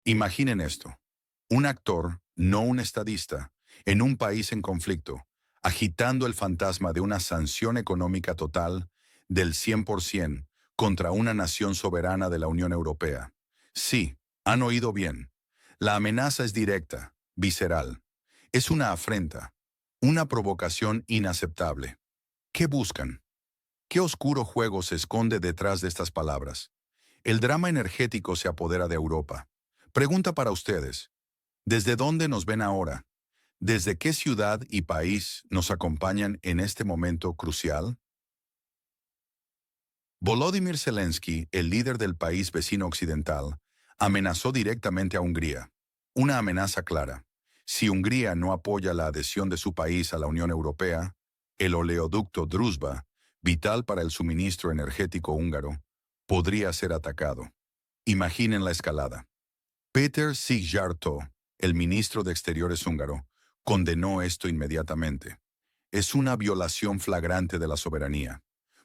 Imaginen esto. Un actor, no un estadista, en un país en conflicto, agitando el fantasma de una sanción económica total del 100% contra una nación soberana de la Unión Europea. Sí, han oído bien. La amenaza es directa, visceral. Es una afrenta, una provocación inaceptable. ¿Qué buscan? ¿Qué oscuro juego se esconde detrás de estas palabras? El drama energético se apodera de Europa. Pregunta para ustedes. ¿Desde dónde nos ven ahora? ¿Desde qué ciudad y país nos acompañan en este momento crucial? Volodymyr Zelensky, el líder del país vecino occidental, amenazó directamente a Hungría. Una amenaza clara. Si Hungría no apoya la adhesión de su país a la Unión Europea, el oleoducto Druzhba, vital para el suministro energético húngaro, podría ser atacado. Imaginen la escalada. Péter Szijjártó, el ministro de Exteriores húngaro, condenó esto inmediatamente. Es una violación flagrante de la soberanía.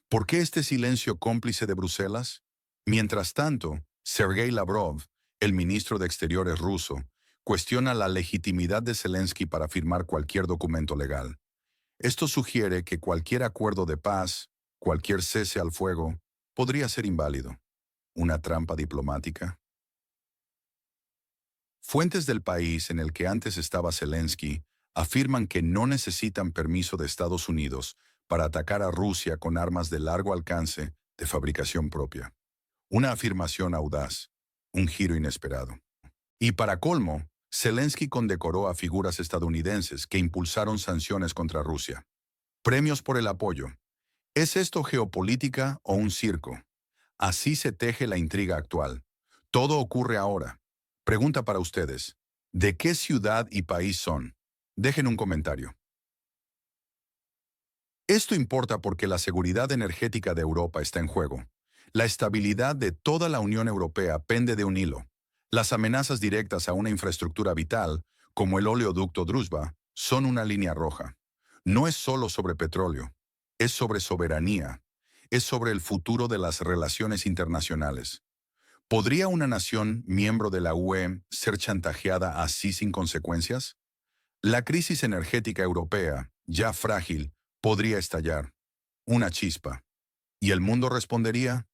¿Por qué este silencio cómplice de Bruselas? Mientras tanto, Sergei Lavrov, el ministro de Exteriores ruso, cuestiona la legitimidad de Zelensky para firmar cualquier documento legal. Esto sugiere que cualquier acuerdo de paz, cualquier cese al fuego, podría ser inválido. ¿Una trampa diplomática? Fuentes del país en el que antes estaba Zelensky afirman que no necesitan permiso de Estados Unidos para atacar a Rusia con armas de largo alcance de fabricación propia. Una afirmación audaz, un giro inesperado. Y para colmo, Zelensky condecoró a figuras estadounidenses que impulsaron sanciones contra Rusia. Premios por el apoyo. ¿Es esto geopolítica o un circo? Así se teje la intriga actual. Todo ocurre ahora. Pregunta para ustedes. ¿De qué ciudad y país son? Dejen un comentario. Esto importa porque la seguridad energética de Europa está en juego. La estabilidad de toda la Unión Europea pende de un hilo. Las amenazas directas a una infraestructura vital, como el oleoducto Druzhba, son una línea roja. No es solo sobre petróleo, es sobre soberanía, es sobre el futuro de las relaciones internacionales. ¿Podría una nación miembro de la UE ser chantajeada así sin consecuencias? La crisis energética europea, ya frágil, podría estallar. Una chispa. ¿Y el mundo respondería?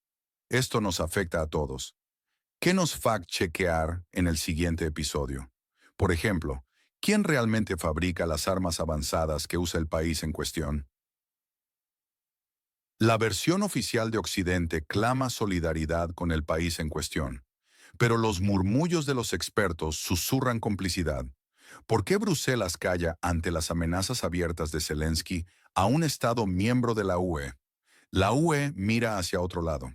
Esto nos afecta a todos. ¿Qué nos fact-chequear en el siguiente episodio? Por ejemplo, ¿quién realmente fabrica las armas avanzadas que usa el país en cuestión? La versión oficial de Occidente clama solidaridad con el país en cuestión, pero los murmullos de los expertos susurran complicidad. ¿Por qué Bruselas calla ante las amenazas abiertas de Zelensky a un Estado miembro de la UE? La UE mira hacia otro lado.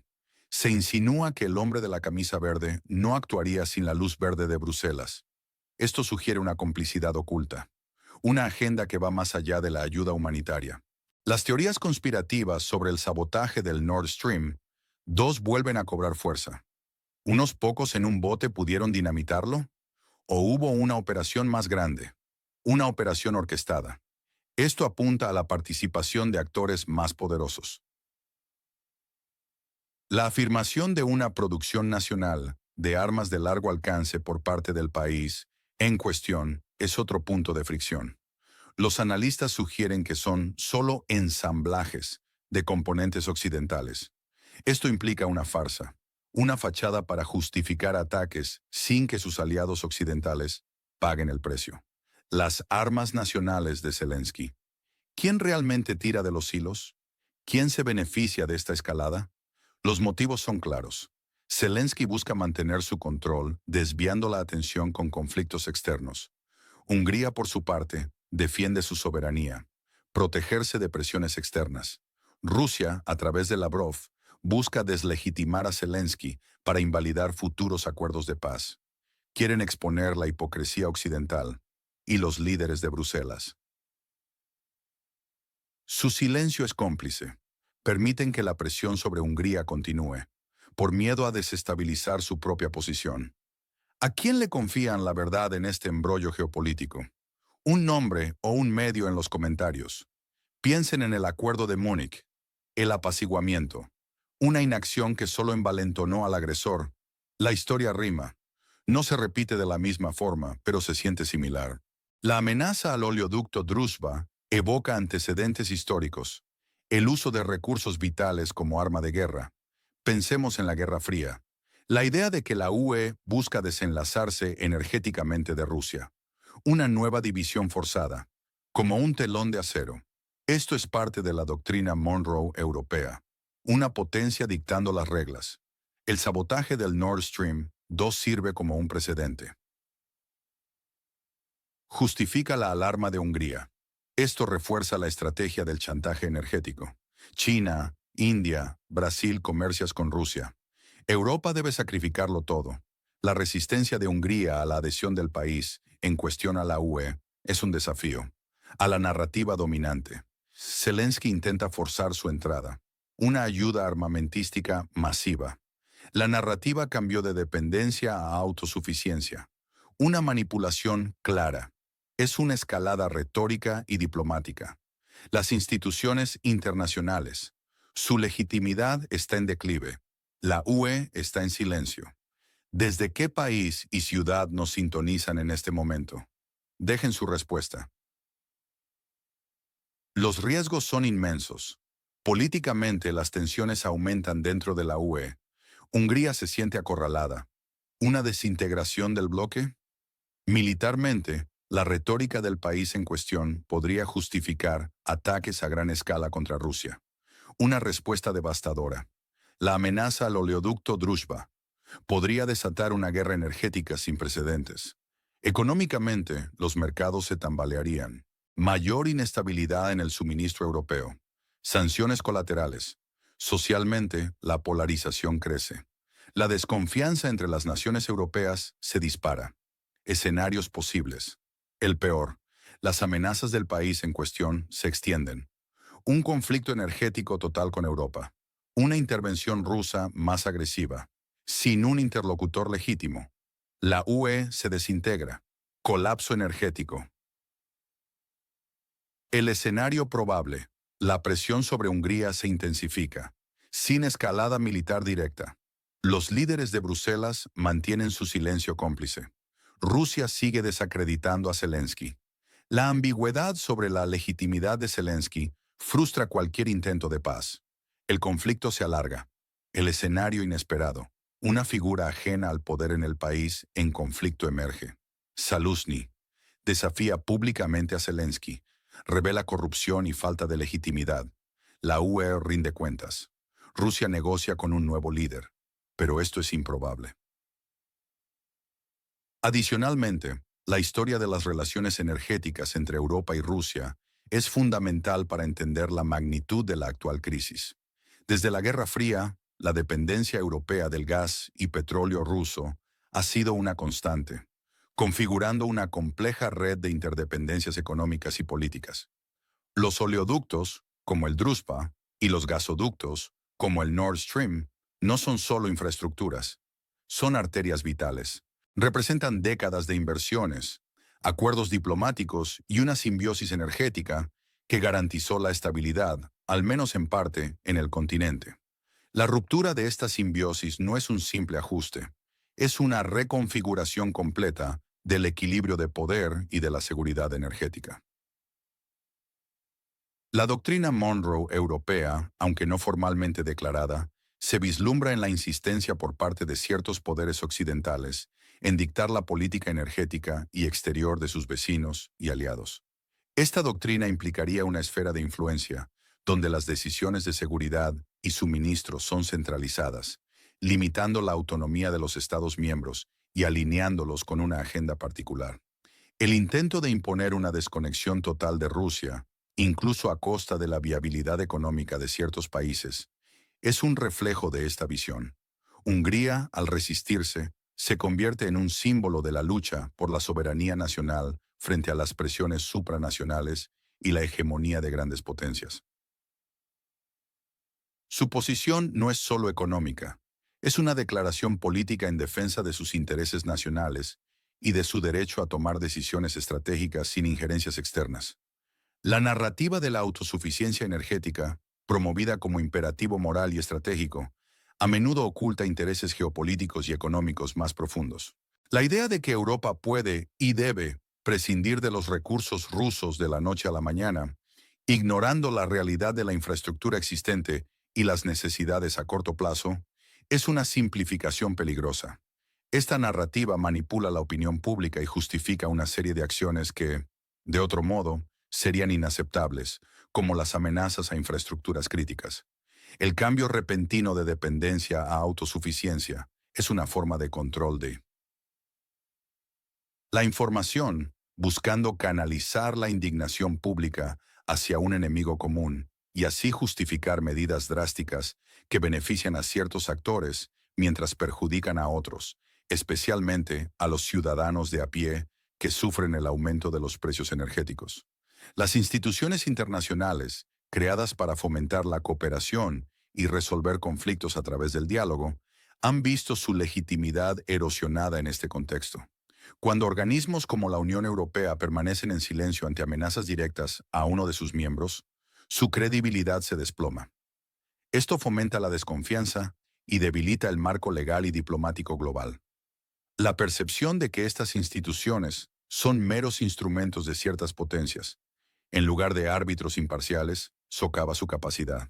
Se insinúa que el hombre de la camisa verde no actuaría sin la luz verde de Bruselas. Esto sugiere una complicidad oculta, una agenda que va más allá de la ayuda humanitaria. Las teorías conspirativas sobre el sabotaje del Nord Stream 2 vuelven a cobrar fuerza. ¿Unos pocos en un bote pudieron dinamitarlo? ¿O hubo una operación más grande? Una operación orquestada. Esto apunta a la participación de actores más poderosos. La afirmación de una producción nacional de armas de largo alcance por parte del país en cuestión es otro punto de fricción. Los analistas sugieren que son solo ensamblajes de componentes occidentales. Esto implica una farsa, una fachada para justificar ataques sin que sus aliados occidentales paguen el precio. Las armas nacionales de Zelensky. ¿Quién realmente tira de los hilos? ¿Quién se beneficia de esta escalada? Los motivos son claros. Zelensky busca mantener su control, desviando la atención con conflictos externos. Hungría, por su parte, defiende su soberanía, protegerse de presiones externas. Rusia, a través de Lavrov, busca deslegitimar a Zelensky para invalidar futuros acuerdos de paz. Quieren exponer la hipocresía occidental y los líderes de Bruselas. Su silencio es cómplice. Permiten que la presión sobre Hungría continúe, por miedo a desestabilizar su propia posición. ¿A quién le confían la verdad en este embrollo geopolítico? Un nombre o un medio en los comentarios. Piensen en el Acuerdo de Múnich, el apaciguamiento, una inacción que solo envalentonó al agresor. La historia rima. No se repite de la misma forma, pero se siente similar. La amenaza al oleoducto Druzhba evoca antecedentes históricos, el uso de recursos vitales como arma de guerra. Pensemos en la Guerra Fría. La idea de que la UE busca desenlazarse energéticamente de Rusia. Una nueva división forzada, como un telón de acero. Esto es parte de la doctrina Monroe europea, una potencia dictando las reglas. El sabotaje del Nord Stream 2 sirve como un precedente. Justifica la alarma de Hungría. Esto refuerza la estrategia del chantaje energético. China, India, Brasil comercias con Rusia. Europa debe sacrificarlo todo. La resistencia de Hungría a la adhesión del país en cuestión a la UE es un desafío. A la narrativa dominante. Zelensky intenta forzar su entrada. Una ayuda armamentística masiva. La narrativa cambió de dependencia a autosuficiencia. Una manipulación clara. Es una escalada retórica y diplomática. Las instituciones internacionales. Su legitimidad está en declive. La UE está en silencio. ¿Desde qué país y ciudad nos sintonizan en este momento? Dejen su respuesta. Los riesgos son inmensos. Políticamente las tensiones aumentan dentro de la UE. Hungría se siente acorralada. ¿Una desintegración del bloque? Militarmente, la retórica del país en cuestión podría justificar ataques a gran escala contra Rusia. Una respuesta devastadora. La amenaza al oleoducto Druzhba podría desatar una guerra energética sin precedentes. Económicamente, los mercados se tambalearían. Mayor inestabilidad en el suministro europeo. Sanciones colaterales. Socialmente, la polarización crece. La desconfianza entre las naciones europeas se dispara. Escenarios posibles. El peor. Las amenazas del país en cuestión se extienden. Un conflicto energético total con Europa. Una intervención rusa más agresiva. Sin un interlocutor legítimo. La UE se desintegra. Colapso energético. El escenario probable. La presión sobre Hungría se intensifica. Sin escalada militar directa. Los líderes de Bruselas mantienen su silencio cómplice. Rusia sigue desacreditando a Zelensky. La ambigüedad sobre la legitimidad de Zelensky frustra cualquier intento de paz. El conflicto se alarga. El escenario inesperado. Una figura ajena al poder en el país en conflicto emerge. Zaluzny desafía públicamente a Zelensky. Revela corrupción y falta de legitimidad. La UE rinde cuentas. Rusia negocia con un nuevo líder. Pero esto es improbable. Adicionalmente, la historia de las relaciones energéticas entre Europa y Rusia es fundamental para entender la magnitud de la actual crisis. Desde la Guerra Fría, la dependencia europea del gas y petróleo ruso ha sido una constante, configurando una compleja red de interdependencias económicas y políticas. Los oleoductos, como el Druzhba, y los gasoductos, como el Nord Stream, no son solo infraestructuras, son arterias vitales. Representan décadas de inversiones, acuerdos diplomáticos y una simbiosis energética que garantizó la estabilidad, al menos en parte, en el continente. La ruptura de esta simbiosis no es un simple ajuste, es una reconfiguración completa del equilibrio de poder y de la seguridad energética. La doctrina Monroe europea, aunque no formalmente declarada, se vislumbra en la insistencia por parte de ciertos poderes occidentales en dictar la política energética y exterior de sus vecinos y aliados. Esta doctrina implicaría una esfera de influencia, donde las decisiones de seguridad y suministro son centralizadas, limitando la autonomía de los Estados miembros y alineándolos con una agenda particular. El intento de imponer una desconexión total de Rusia, incluso a costa de la viabilidad económica de ciertos países, es un reflejo de esta visión. Hungría, al resistirse, se convierte en un símbolo de la lucha por la soberanía nacional frente a las presiones supranacionales y la hegemonía de grandes potencias. Su posición no es solo económica, es una declaración política en defensa de sus intereses nacionales y de su derecho a tomar decisiones estratégicas sin injerencias externas. La narrativa de la autosuficiencia energética, promovida como imperativo moral y estratégico, a menudo oculta intereses geopolíticos y económicos más profundos. La idea de que Europa puede y debe prescindir de los recursos rusos de la noche a la mañana, ignorando la realidad de la infraestructura existente y las necesidades a corto plazo, es una simplificación peligrosa. Esta narrativa manipula la opinión pública y justifica una serie de acciones que, de otro modo, serían inaceptables, como las amenazas a infraestructuras críticas. El cambio repentino de dependencia a autosuficiencia es una forma de control de la información, buscando canalizar la indignación pública hacia un enemigo común y así justificar medidas drásticas que benefician a ciertos actores mientras perjudican a otros, especialmente a los ciudadanos de a pie que sufren el aumento de los precios energéticos. Las instituciones internacionales, creadas para fomentar la cooperación y resolver conflictos a través del diálogo, han visto su legitimidad erosionada en este contexto. Cuando organismos como la Unión Europea permanecen en silencio ante amenazas directas a uno de sus miembros, su credibilidad se desploma. Esto fomenta la desconfianza y debilita el marco legal y diplomático global. La percepción de que estas instituciones son meros instrumentos de ciertas potencias, en lugar de árbitros imparciales, socava su capacidad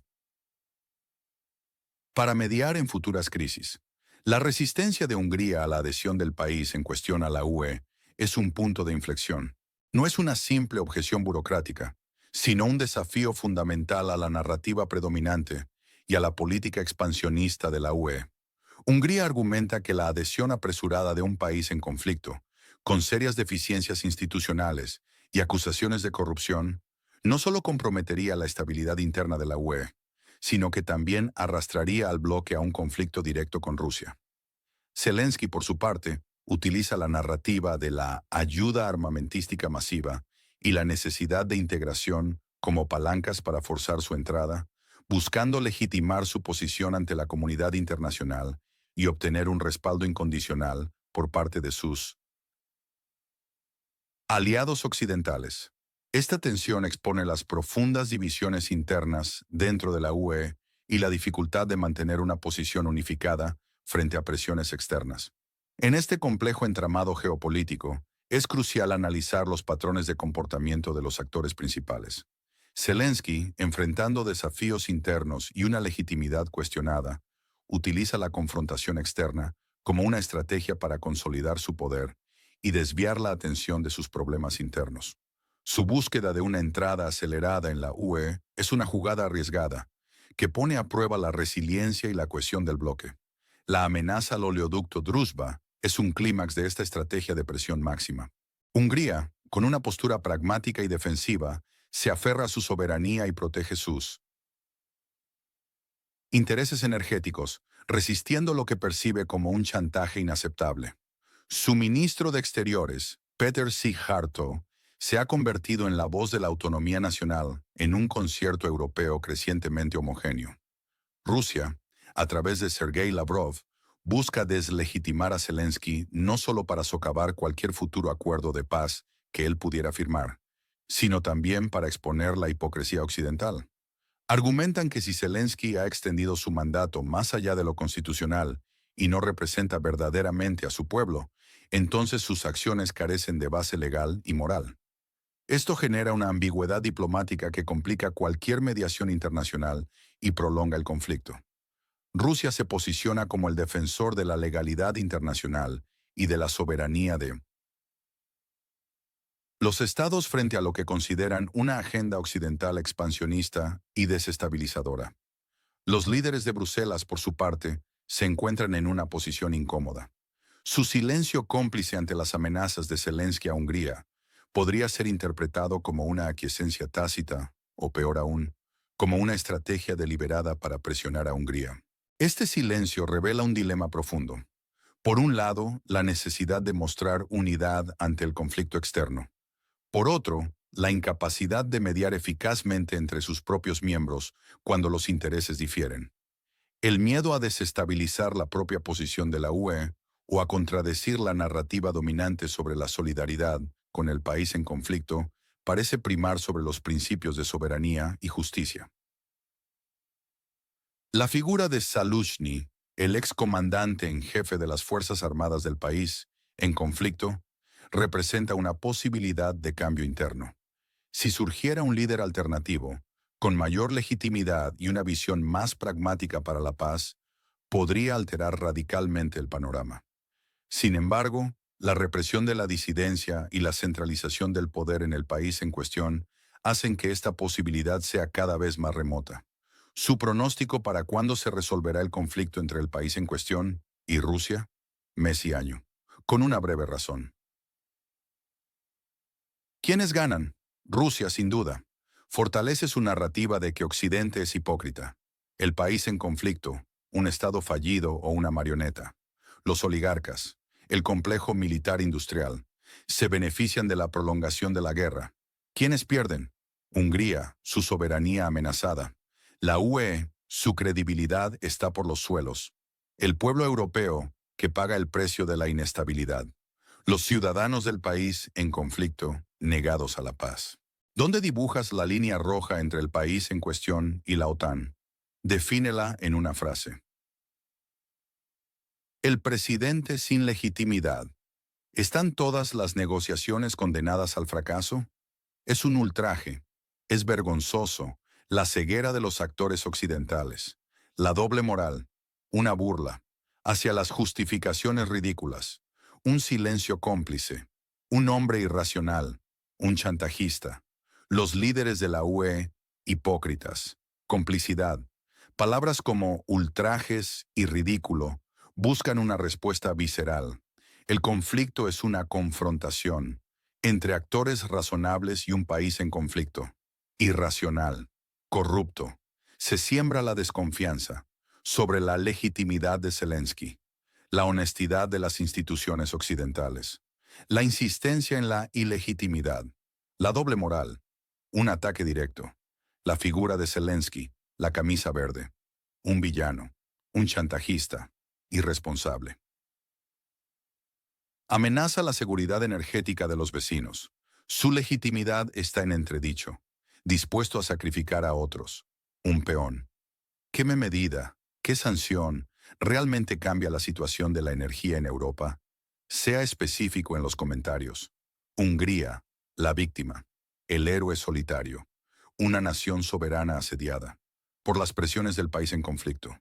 para mediar en futuras crisis. La resistencia de Hungría a la adhesión del país en cuestión a la UE es un punto de inflexión. No es una simple objeción burocrática, sino un desafío fundamental a la narrativa predominante y a la política expansionista de la UE. Hungría argumenta que la adhesión apresurada de un país en conflicto, con serias deficiencias institucionales y acusaciones de corrupción, no solo comprometería la estabilidad interna de la UE, sino que también arrastraría al bloque a un conflicto directo con Rusia. Zelensky, por su parte, utiliza la narrativa de la ayuda armamentística masiva y la necesidad de integración como palancas para forzar su entrada, buscando legitimar su posición ante la comunidad internacional y obtener un respaldo incondicional por parte de sus aliados occidentales. Esta tensión expone las profundas divisiones internas dentro de la UE y la dificultad de mantener una posición unificada frente a presiones externas. En este complejo entramado geopolítico, es crucial analizar los patrones de comportamiento de los actores principales. Zelensky, enfrentando desafíos internos y una legitimidad cuestionada, utiliza la confrontación externa como una estrategia para consolidar su poder y desviar la atención de sus problemas internos. Su búsqueda de una entrada acelerada en la UE es una jugada arriesgada, que pone a prueba la resiliencia y la cohesión del bloque. La amenaza al oleoducto Druzhba es un clímax de esta estrategia de presión máxima. Hungría, con una postura pragmática y defensiva, se aferra a su soberanía y protege sus intereses energéticos, resistiendo lo que percibe como un chantaje inaceptable. Su ministro de Exteriores, Peter Szijjártó, se ha convertido en la voz de la autonomía nacional en un concierto europeo crecientemente homogéneo. Rusia, a través de Sergei Lavrov, busca deslegitimar a Zelensky no solo para socavar cualquier futuro acuerdo de paz que él pudiera firmar, sino también para exponer la hipocresía occidental. Argumentan que si Zelensky ha extendido su mandato más allá de lo constitucional y no representa verdaderamente a su pueblo, entonces sus acciones carecen de base legal y moral. Esto genera una ambigüedad diplomática que complica cualquier mediación internacional y prolonga el conflicto. Rusia se posiciona como el defensor de la legalidad internacional y de la soberanía de los estados frente a lo que consideran una agenda occidental expansionista y desestabilizadora. Los líderes de Bruselas, por su parte, se encuentran en una posición incómoda. Su silencio cómplice ante las amenazas de Zelensky a Hungría podría ser interpretado como una aquiescencia tácita, o peor aún, como una estrategia deliberada para presionar a Hungría. Este silencio revela un dilema profundo. Por un lado, la necesidad de mostrar unidad ante el conflicto externo. Por otro, la incapacidad de mediar eficazmente entre sus propios miembros cuando los intereses difieren. El miedo a desestabilizar la propia posición de la UE o a contradecir la narrativa dominante sobre la solidaridad con el país en conflicto parece primar sobre los principios de soberanía y justicia. La figura de Zaluzhny, el excomandante en jefe de las Fuerzas Armadas del país, en conflicto, representa una posibilidad de cambio interno. Si surgiera un líder alternativo, con mayor legitimidad y una visión más pragmática para la paz, podría alterar radicalmente el panorama. Sin embargo, la represión de la disidencia y la centralización del poder en el país en cuestión hacen que esta posibilidad sea cada vez más remota. Su pronóstico para cuándo se resolverá el conflicto entre el país en cuestión y Rusia, mes y año, con una breve razón. ¿Quiénes ganan? Rusia, sin duda. Fortalece su narrativa de que Occidente es hipócrita. El país en conflicto, un Estado fallido o una marioneta. Los oligarcas, el complejo militar industrial, se benefician de la prolongación de la guerra. ¿Quiénes pierden? Hungría, su soberanía amenazada. La UE, su credibilidad está por los suelos. El pueblo europeo, que paga el precio de la inestabilidad. Los ciudadanos del país en conflicto, negados a la paz. ¿Dónde dibujas la línea roja entre el país en cuestión y la OTAN? Defínela en una frase. El presidente sin legitimidad. ¿Están todas las negociaciones condenadas al fracaso? Es un ultraje. Es vergonzoso. La ceguera de los actores occidentales. La doble moral. Una burla. Hacia las justificaciones ridículas. Un silencio cómplice. Un hombre irracional. Un chantajista. Los líderes de la UE, hipócritas. Complicidad. Palabras como ultrajes y ridículo buscan una respuesta visceral. El conflicto es una confrontación entre actores razonables y un país en conflicto. Irracional, corrupto. Se siembra la desconfianza sobre la legitimidad de Zelensky, la honestidad de las instituciones occidentales, la insistencia en la ilegitimidad, la doble moral, un ataque directo, la figura de Zelensky, la camisa verde, un villano, un chantajista, irresponsable. Amenaza la seguridad energética de los vecinos. Su legitimidad está en entredicho, dispuesto a sacrificar a otros. Un peón. ¿Qué medida, qué sanción realmente cambia la situación de la energía en Europa? Sea específico en los comentarios. Hungría, la víctima, el héroe solitario, una nación soberana asediada, por las presiones del país en conflicto,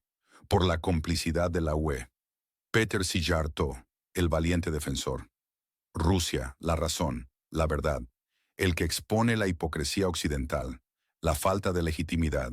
por la complicidad de la UE. Peter Szijjártó, el valiente defensor. Rusia, la razón, la verdad, el que expone la hipocresía occidental, la falta de legitimidad.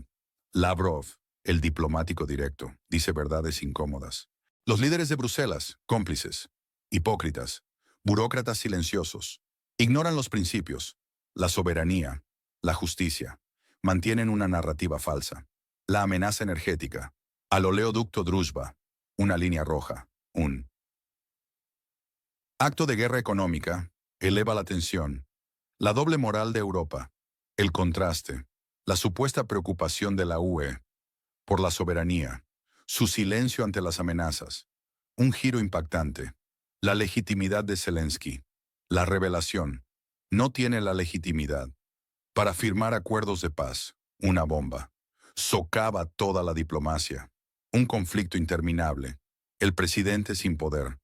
Lavrov, el diplomático directo, dice verdades incómodas. Los líderes de Bruselas, cómplices, hipócritas, burócratas silenciosos, ignoran los principios, la soberanía, la justicia, mantienen una narrativa falsa. La amenaza energética, al oleoducto Druzhba, una línea roja, un acto de guerra económica, eleva la tensión, la doble moral de Europa, el contraste, la supuesta preocupación de la UE por la soberanía, su silencio ante las amenazas, un giro impactante, la legitimidad de Zelensky, la revelación, no tiene la legitimidad para firmar acuerdos de paz, una bomba, socava toda la diplomacia, un conflicto interminable, el presidente sin poder.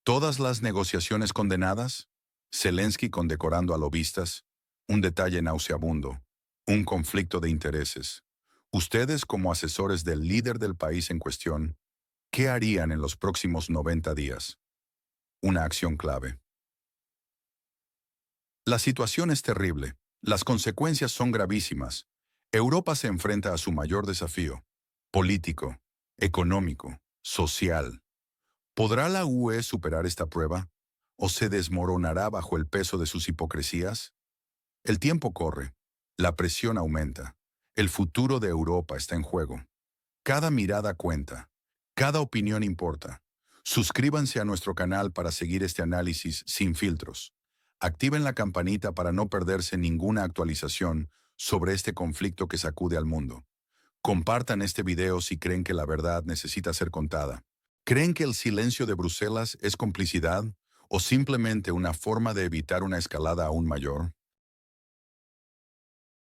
Todas las negociaciones condenadas, Zelensky condecorando a lobistas, un detalle nauseabundo, un conflicto de intereses. Ustedes como asesores del líder del país en cuestión, ¿qué harían en los próximos 90 días? Una acción clave. La situación es terrible, las consecuencias son gravísimas. Europa se enfrenta a su mayor desafío, político, económico, social. ¿Podrá la UE superar esta prueba? ¿O se desmoronará bajo el peso de sus hipocresías? El tiempo corre, la presión aumenta, el futuro de Europa está en juego. Cada mirada cuenta, cada opinión importa. Suscríbanse a nuestro canal para seguir este análisis sin filtros. Activen la campanita para no perderse ninguna actualización sobre este conflicto que sacude al mundo. Compartan este video si creen que la verdad necesita ser contada. ¿Creen que el silencio de Bruselas es complicidad o simplemente una forma de evitar una escalada aún mayor?